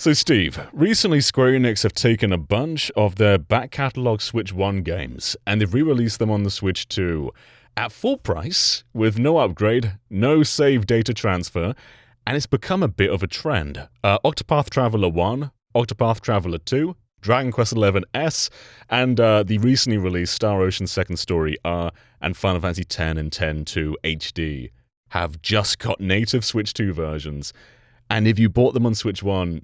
So, Steve, recently Square Enix have taken a bunch of their back catalog Switch 1 games and they've re-released them on the Switch 2 at full price with no upgrade, no save data transfer, and it's become a bit of a trend. Octopath Traveler 1, Octopath Traveler 2, Dragon Quest XI S, and the recently released Star Ocean Second Story R and Final Fantasy X and X-2 HD have just got native Switch 2 versions. And if you bought them on Switch 1,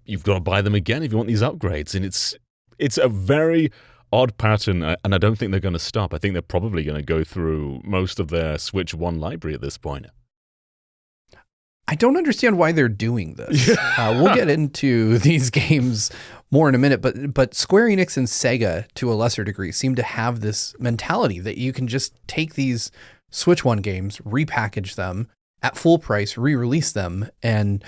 you've got to buy them again if you want these upgrades. And it's a very odd pattern, and I don't think they're going to stop. I think they're probably going to go through most of their Switch 1 library at this point. I don't understand why they're doing this. We'll get into these games more in a minute, but Square Enix and Sega, to a lesser degree, seem to have this mentality that you can just take these Switch 1 games, repackage them at full price, re-release them, and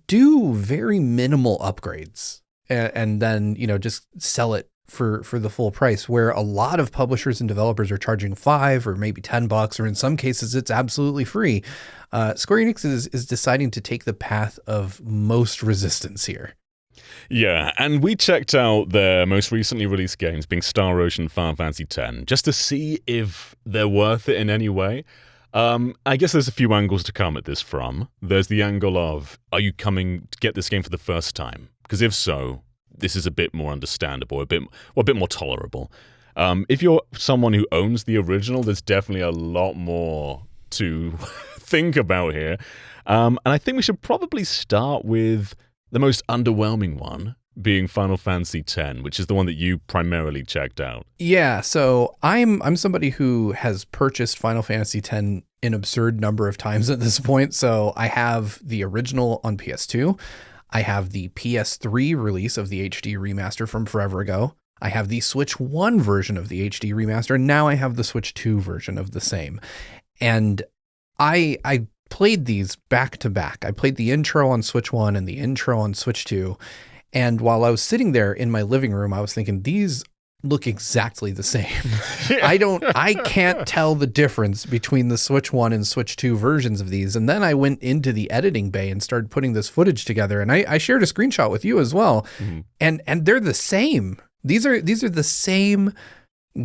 do very minimal upgrades, and then just sell it for the full price, where a lot of publishers and developers are charging $5 or maybe $10, or in some cases it's absolutely free. Square Enix is deciding to take the path of most resistance here. Yeah, and we checked out their most recently released games, being Star Ocean and Final Fantasy X, just to see if they're worth it in any way. I guess there's a few angles to come at this from. There's the angle of, are you coming to get this game for the first time? Because if so, this is a bit more understandable, a bit more tolerable. If you're someone who owns the original, there's definitely a lot more to think about here. And I think we should probably start with the most underwhelming one, being Final Fantasy X, which is the one that you primarily checked out. Yeah, so I'm somebody who has purchased Final Fantasy X an absurd number of times at this point. So I have the original on PS2. I have the PS3 release of the HD remaster from forever ago. I have the Switch 1 version of the HD remaster, and now I have the Switch 2 version of the same. And I played these back to back. I played the intro on Switch 1 and the intro on Switch 2. And while I was sitting there in my living room, I was thinking, these look exactly the same. I can't tell the difference between the Switch 1 and Switch 2 versions of these. And then I went into the editing bay and started putting this footage together. And I shared a screenshot with you as well. Mm-hmm. And they're the same. These are the same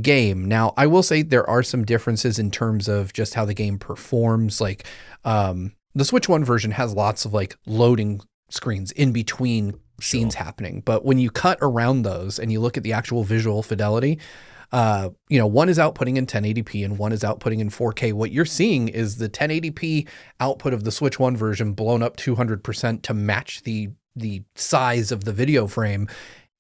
game. Now, I will say there are some differences in terms of just how the game performs. Like the Switch 1 version has lots of like loading screens in between scenes happening. But when you cut around those and you look at the actual visual fidelity, one is outputting in 1080p and one is outputting in 4K. What you're seeing is the 1080p output of the Switch 1 version blown up 200% to match the size of the video frame.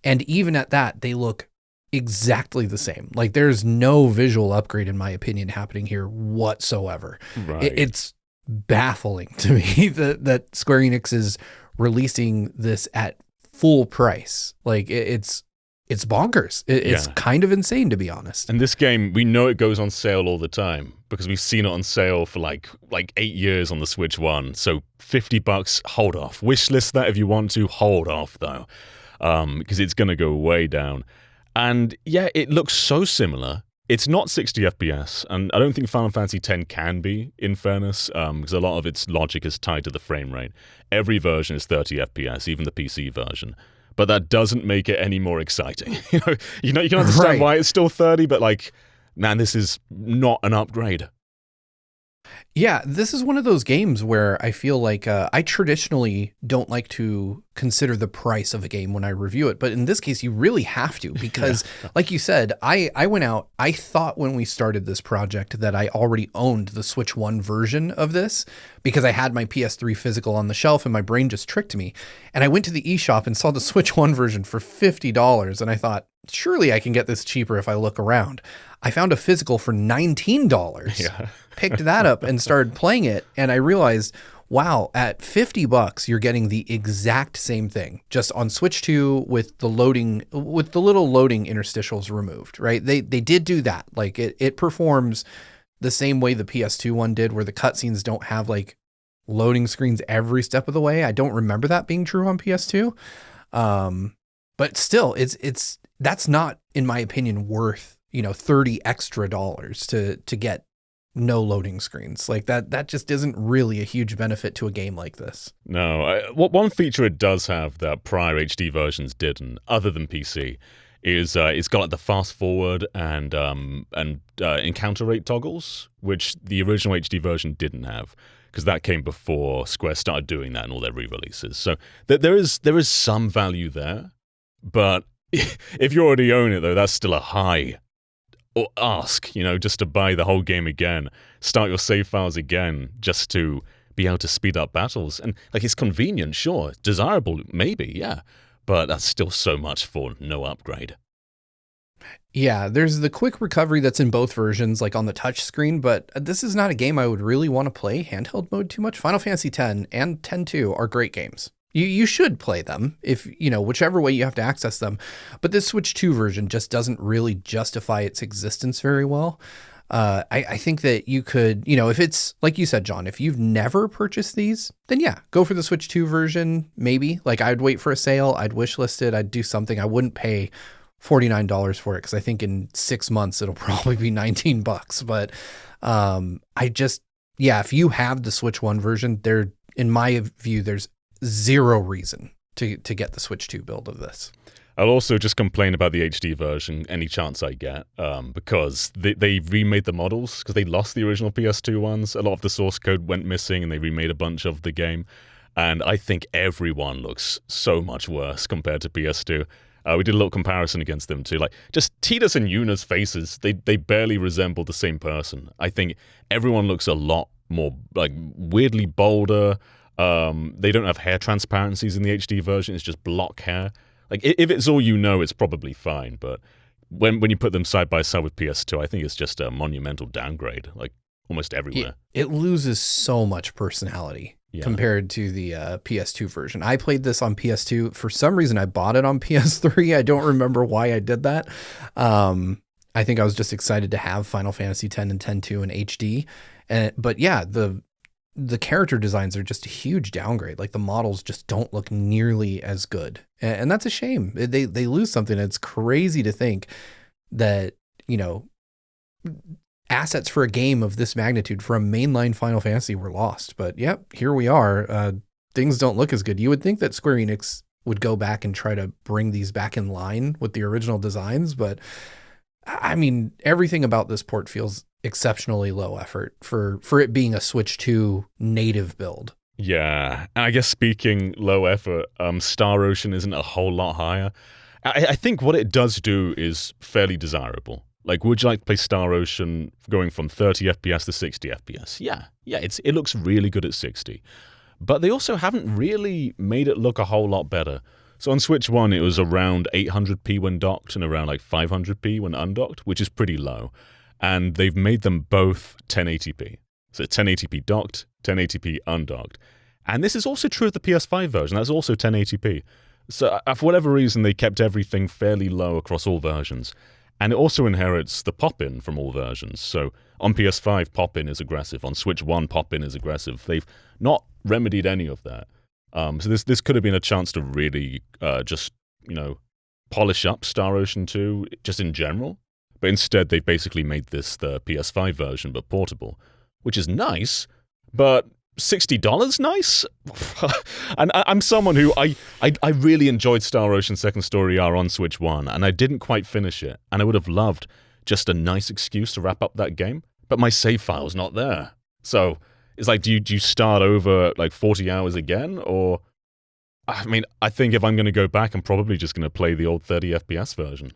And even at that, they look exactly the same. Like there's no visual upgrade, in my opinion, happening here whatsoever. Right. It's baffling to me that Square Enix is releasing this at full price. Like it's bonkers. It's kind of insane, to be honest. And this game, we know it goes on sale all the time because we've seen it on sale for like 8 years on the Switch 1. So $50, hold off. Wishlist that if you want to, hold off though, because it's going to go way down. And yeah, it looks so similar. It's not 60 FPS, and I don't think Final Fantasy X can be, in fairness, because a lot of its logic is tied to the frame rate. Every version is 30 FPS, even the PC version. But that doesn't make it any more exciting. You can understand why it's still 30, but man, this is not an upgrade. Yeah, this is one of those games where I feel like I traditionally don't like to consider the price of a game when I review it. But in this case, you really have to, because like you said, I went out. I thought when we started this project that I already owned the Switch 1 version of this because I had my PS3 physical on the shelf and my brain just tricked me. And I went to the eShop and saw the Switch 1 version for $50. And I thought, surely I can get this cheaper if I look around. I found a physical for $19. Yeah. Picked that up and started playing it, and I realized, wow, at $50 you're getting the exact same thing, just on Switch 2 with the little loading interstitials removed, right? They did do that. Like it performs the same way the PS2 one did, where the cutscenes don't have like loading screens every step of the way. I don't remember that being true on PS2. But still, that's not, in my opinion, worth $30 extra to get no loading screens. Like that just isn't really a huge benefit to a game like this. No, one feature it does have that prior HD versions didn't, other than PC, is it's got like the fast forward and encounter rate toggles, which the original HD version didn't have, because that came before Square started doing that in all their re-releases. So there is some value there, but if you already own it, though, that's still a high or ask, just to buy the whole game again, start your save files again, just to be able to speed up battles. And like, it's convenient, sure, desirable, maybe, yeah, but that's still so much for no upgrade. Yeah, there's the quick recovery that's in both versions, like on the touch screen, but this is not a game I would really want to play handheld mode too much. Final Fantasy X and X-2 are great games. You should play them if, whichever way you have to access them. But this Switch 2 version just doesn't really justify its existence very well. I think that you could, if it's, like you said, John, if you've never purchased these, then yeah, go for the Switch 2 version, maybe. Like, I'd wait for a sale, I'd wishlist it, I'd do something. I wouldn't pay $49 for it, because I think in 6 months it'll probably be $19. But if you have the Switch 1 version, in my view, there's zero reason to get the Switch 2 build of this. I'll also just complain about the HD version any chance I get, because they remade the models, because they lost the original PS2 ones. A lot of the source code went missing, and they remade a bunch of the game. And I think everyone looks so much worse compared to PS2. We did a little comparison against them too. Like, just Tidus and Yuna's faces, they barely resemble the same person. I think everyone looks a lot more, like, weirdly bolder. They don't have hair transparencies in the HD version. It's just block hair. Like, if it's all it's probably fine. But when you put them side by side with PS2, I think it's just a monumental downgrade, like almost everywhere. It loses so much personality compared to the PS2 version. I played this on PS2. For some reason, I bought it on PS3. I don't remember why I did that. I think I was just excited to have Final Fantasy X and X-2 in HD. But yeah, the character designs are just a huge downgrade. Like, the models just don't look nearly as good. And that's a shame. They lose something. It's crazy to think that, assets for a game of this magnitude for a mainline Final Fantasy were lost. But yep, here we are. Things don't look as good. You would think that Square Enix would go back and try to bring these back in line with the original designs. But I mean, everything about this port feels exceptionally low effort for it being a Switch 2 native build. Yeah, and I guess speaking low effort, Star Ocean isn't a whole lot higher. I think what it does do is fairly desirable. Like, would you like to play Star Ocean going from 30 FPS to 60 FPS? Yeah, it looks really good at 60. But they also haven't really made it look a whole lot better. So on Switch 1, it was around 800p when docked and around like 500p when undocked, which is pretty low. And they've made them both 1080p. So 1080p docked, 1080p undocked. And this is also true of the PS5 version. That's also 1080p. So for whatever reason, they kept everything fairly low across all versions. And it also inherits the pop-in from all versions. So on PS5, pop-in is aggressive. On Switch 1, pop-in is aggressive. They've not remedied any of that. So this could have been a chance to really just, polish up Star Ocean 2 just in general. But instead, they've basically made this the PS5 version, but portable, which is nice, but $60 nice? And I'm someone who, I really enjoyed Star Ocean Second Story R on Switch 1, and I didn't quite finish it, and I would have loved just a nice excuse to wrap up that game, but my save file's not there. So it's like, do you start over like 40 hours again? Or, I mean, I think if I'm going to go back, I'm probably just going to play the old 30 FPS version.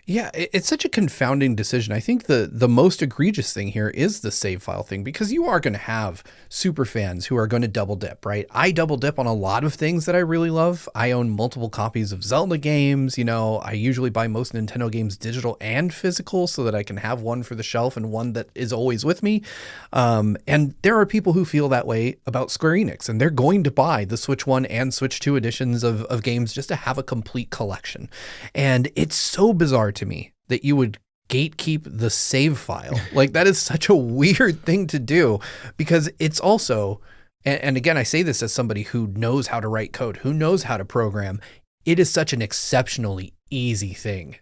Yeah, it's such a confounding decision. I think the most egregious thing here is the save file thing, because you are going to have super fans who are going to double dip, right? I double dip on a lot of things that I really love. I own multiple copies of Zelda games. I usually buy most Nintendo games digital and physical so that I can have one for the shelf and one that is always with me. And there are people who feel that way about Square Enix, and they're going to buy the Switch 1 and Switch 2 editions of games just to have a complete collection. And it's so bizarre to me that you would gatekeep the save file. Like, that is such a weird thing to do, because it's also, and again, I say this as somebody who knows how to write code, who knows how to program. It is such an exceptionally easy thing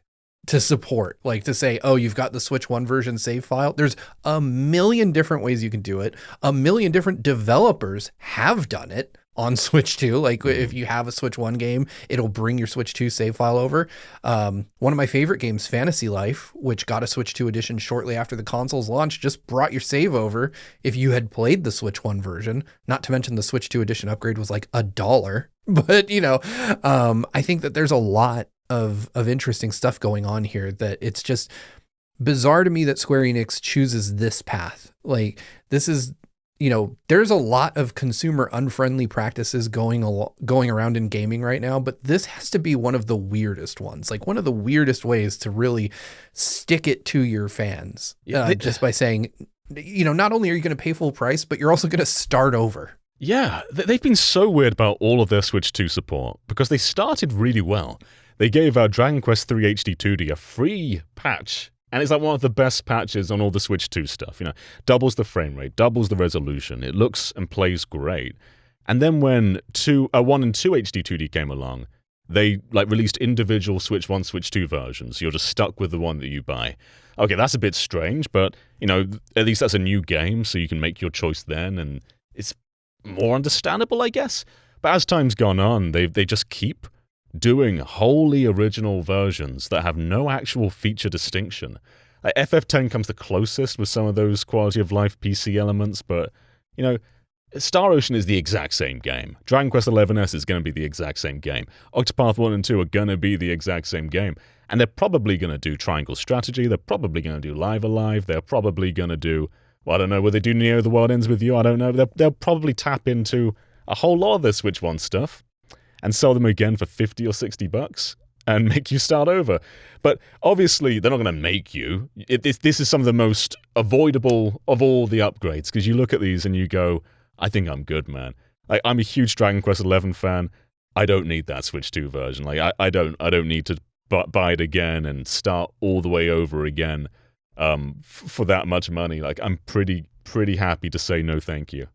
to support, like to say, oh, you've got the Switch 1 version save file. There's a million different ways you can do it. A million different developers have done it on Switch 2. Like if you have a Switch 1 game, it'll bring your Switch 2 save file over. One of my favorite games, Fantasy Life, which got a Switch 2 edition shortly after the console's launch, just brought your save over if you had played the Switch 1 version. Not to mention the Switch 2 edition upgrade was like $1. But, I think that there's a lot of interesting stuff going on here, that it's just bizarre to me that Square Enix chooses this path. Like, this is, there's a lot of consumer unfriendly practices going around in gaming right now, but this has to be one of the weirdest ones, like one of the weirdest ways to really stick it to your fans, just by saying, not only are you going to pay full price, but you're also going to start over. Yeah, they've been so weird about all of their Switch 2 support, because they started really well. They gave Dragon Quest III HD 2D a free patch, and it's like one of the best patches on all the Switch 2 stuff. Doubles the frame rate, doubles the resolution. It looks and plays great. And then when 1 and 2 HD 2D came along, they released individual Switch 1, Switch 2 versions. You're just stuck with the one that you buy. Okay, that's a bit strange, but at least that's a new game, so you can make your choice then, and it's more understandable, I guess. But as time's gone on, they just keep doing wholly original versions that have no actual feature distinction. FF10 comes the closest with some of those quality of life PC elements, but Star Ocean is the exact same game. Dragon Quest XI's is going to be the exact same game. Octopath 1 and 2 are going to be the exact same game. And they're probably going to do Triangle Strategy, they're probably going to do Live Alive, they're probably going to do, I don't know, will they do Neo The World Ends With You? I don't know. They'll probably tap into a whole lot of their Switch 1 stuff and sell them again for $50 or $60 and make you start over. But obviously, they're not going to make you. This is some of the most avoidable of all the upgrades, because you look at these and you go, I think I'm good, man. I'm a huge Dragon Quest XI fan. I don't need that Switch 2 version. I don't need to buy it again and start all the way over again for that much money. I'm pretty happy to say no thank you.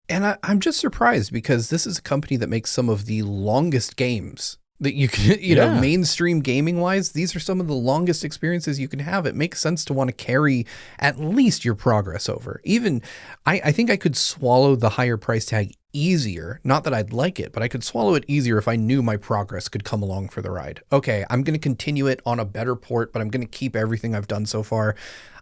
And I'm just surprised, because this is a company that makes some of the longest games that you can, mainstream gaming wise, these are some of the longest experiences you can have. It makes sense to want to carry at least your progress over. Even I think I could swallow the higher price tag easier. Not that I'd like it, but I could swallow it easier if I knew my progress could come along for the ride. Okay, I'm going to continue it on a better port, but I'm going to keep everything I've done so far.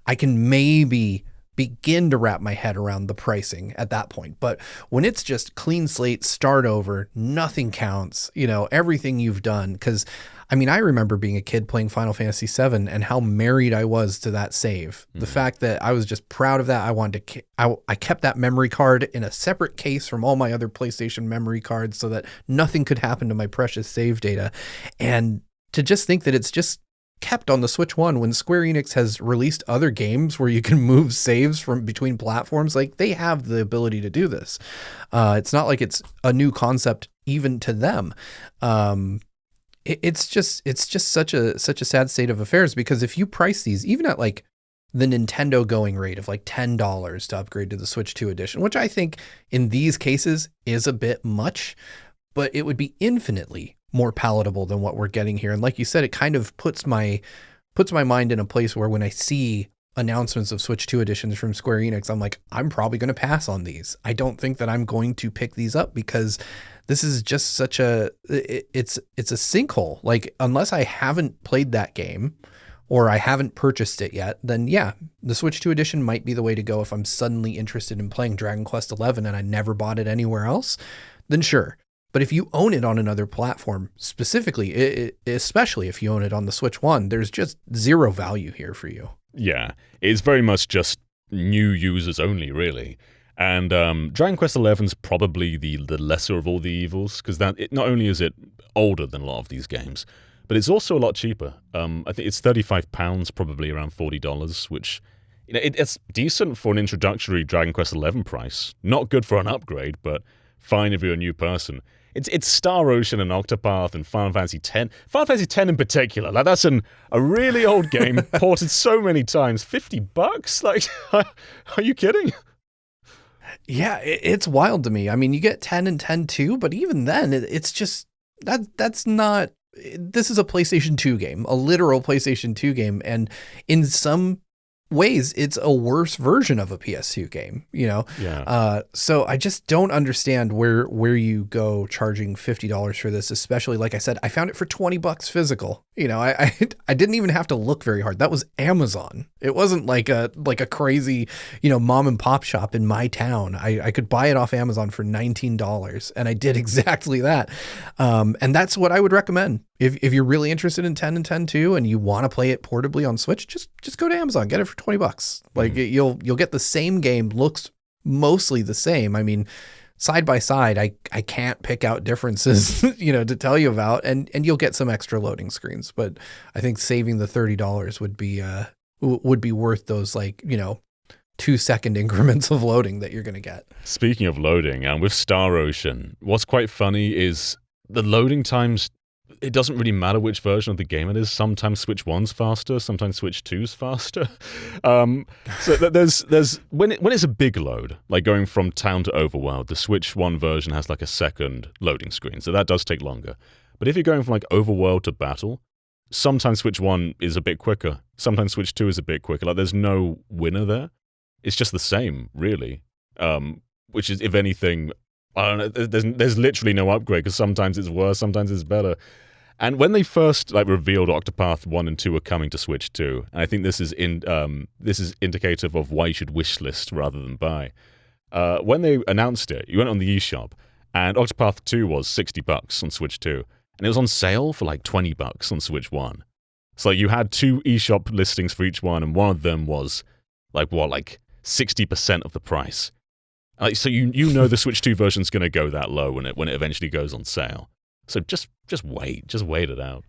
I can maybe begin to wrap my head around the pricing at that point. But when it's just clean slate, start over, nothing counts, everything you've done. Because I remember being a kid playing Final Fantasy VII and how married I was to that save. Mm-hmm. The fact that I was just proud of that. I kept that memory card in a separate case from all my other PlayStation memory cards so that nothing could happen to my precious save data. And to just think that it's just kept on the Switch 1 when Square Enix has released other games where you can move saves from between platforms, they have the ability to do this. It's not like it's a new concept even to them. It's just such a sad state of affairs, because if you price these even at the Nintendo going rate of $10 to upgrade to the Switch 2 edition, which I think in these cases is a bit much, but it would be infinitely more palatable than what we're getting here. And like you said, it kind of puts my mind in a place where when I see announcements of Switch 2 editions from Square Enix, I'm like, I'm probably going to pass on these. I don't think that I'm going to pick these up, because this is just it's a sinkhole. Unless I haven't played that game or I haven't purchased it yet, then yeah, the Switch 2 edition might be the way to go. If I'm suddenly interested in playing Dragon Quest XI and I never bought it anywhere else, then sure. But if you own it on another platform, specifically, especially if you own it on the Switch 1, there's just zero value here for you. Yeah, it's very much just new users only, really. And Dragon Quest XI is probably the lesser of all the evils, because not only is it older than a lot of these games, but it's also a lot cheaper. I think it's £35, probably around $40, which it's decent for an introductory Dragon Quest XI price. Not good for an upgrade, but fine if you're a new person. It's Star Ocean and Octopath and Final Fantasy X. Final Fantasy X in particular, that's a really old game, ported so many times. $50? Are you kidding? Yeah, it's wild to me. You get 10 and 10 too, but even then, it's just that's not this is a PlayStation 2 game, a literal PlayStation 2 game. And in some ways, it's a worse version of a PS2 game, you know? Yeah. So I just don't understand where you go charging $50 for this, especially, like I said, I found it for $20 physical. You know, I didn't even have to look very hard. That was Amazon. It wasn't like a crazy, you know, mom and pop shop in my town. I could buy it off Amazon for $19, and I did exactly that. And that's what I would recommend. If you're really interested in 10 and 10 2 and you want to play it portably on Switch, just go to Amazon, get it for $20. Like you'll get the same game, looks mostly the same. I mean, side by side, I can't pick out differences, you know, to tell you about, and you'll get some extra loading screens. But I think saving the $30 would be worth those, like, you know, 2-second increments of loading that you're going to get. Speaking of loading, and with Star Ocean, what's quite funny is the loading times. It doesn't really matter which version of the game it is. Sometimes Switch 1's faster, sometimes Switch 2's faster. So there's when it's a big load, like going from town to overworld, the Switch 1 version has like a second loading screen, so that does take longer. But if you're going from like overworld to battle, sometimes Switch 1 is a bit quicker, sometimes Switch 2 is a bit quicker. Like there's no winner there. It's just the same, really. Which is, if anything, I don't know, there's literally no upgrade, because sometimes it's worse, sometimes it's better. And when they first like revealed Octopath 1 and 2 were coming to Switch 2, and I think this is indicative of why you should wishlist rather than buy. When they announced it, you went on the eShop, and Octopath 2 was $60 on Switch 2, and it was on sale for like $20 on Switch 1. So you had 2 eShop listings for each one, and one of them was like 60% of the price. So you know the Switch 2 version's going to go that low when it eventually goes on sale. So just wait it out.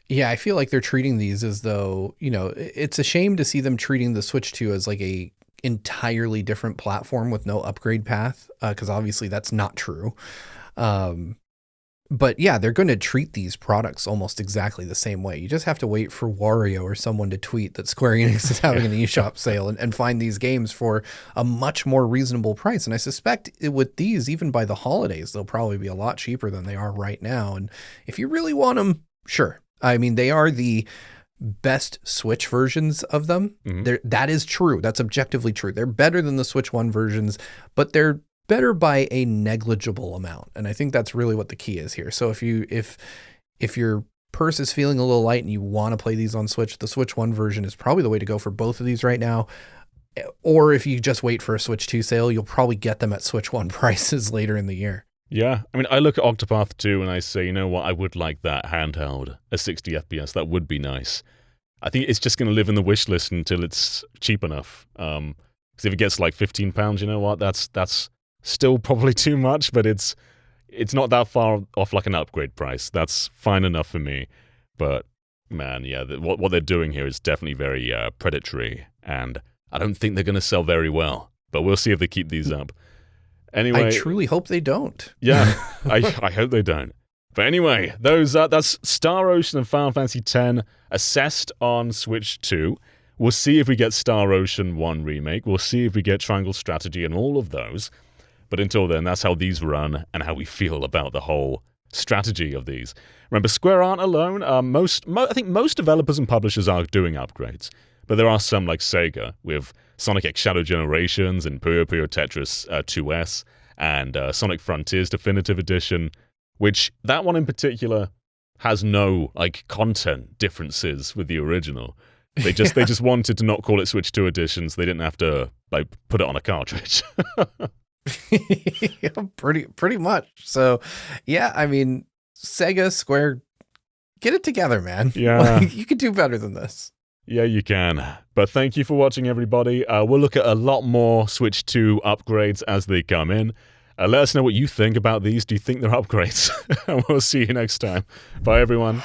Yeah, I feel like they're treating these as though, you know, it's a shame to see them treating the Switch 2 as like a entirely different platform with no upgrade path, because obviously that's not true. But yeah, they're going to treat these products almost exactly the same way. You just have to wait for Wario or someone to tweet that Square Enix is having an eShop sale and find these games for a much more reasonable price. And I suspect with these, even by the holidays, they'll probably be a lot cheaper than they are right now. And if you really want them, sure. I mean, they are the best Switch versions of them. Mm-hmm. That is true. That's objectively true. They're better than the Switch 1 versions, but they're better by a negligible amount. And I think that's really what the key is here. So if your purse is feeling a little light and you want to play these on Switch, the Switch 1 version is probably the way to go for both of these right now. Or if you just wait for a Switch 2 sale, you'll probably get them at Switch 1 prices later in the year. Yeah, I mean, I look at Octopath 2 and I say, you know what, I would like that handheld, a 60 FPS. That would be nice. I think it's just going to live in the wish list until it's cheap enough. Because if it gets like £15, you know what, that's still probably too much, but it's not that far off like an upgrade price. That's fine enough for me. But man, yeah, what they're doing here is definitely very predatory, and I don't think they're going to sell very well. But we'll see if they keep these up. Anyway, I truly hope they don't. Yeah, I hope they don't. But anyway, that's Star Ocean and Final Fantasy X assessed on Switch 2. We'll see if we get Star Ocean 1 remake. We'll see if we get Triangle Strategy and all of those. But until then, that's how these run and how we feel about the whole strategy of these. Remember, Square aren't alone. I think most developers and publishers are doing upgrades. But there are some like Sega with Sonic X Shadow Generations and Puyo Puyo Tetris 2S and Sonic Frontiers Definitive Edition, which that one in particular has no like content differences with the original. They just wanted to not call it Switch 2 Edition, so they didn't have to like put it on a cartridge. Pretty much. So, yeah, I mean, Sega, Square, get it together, man. Yeah. Like, you could do better than this. Yeah, you can. But thank you for watching, everybody. We'll look at a lot more Switch 2 upgrades as they come in. Let us know what you think about these. Do you think they're upgrades? And we'll see you next time. Bye, everyone.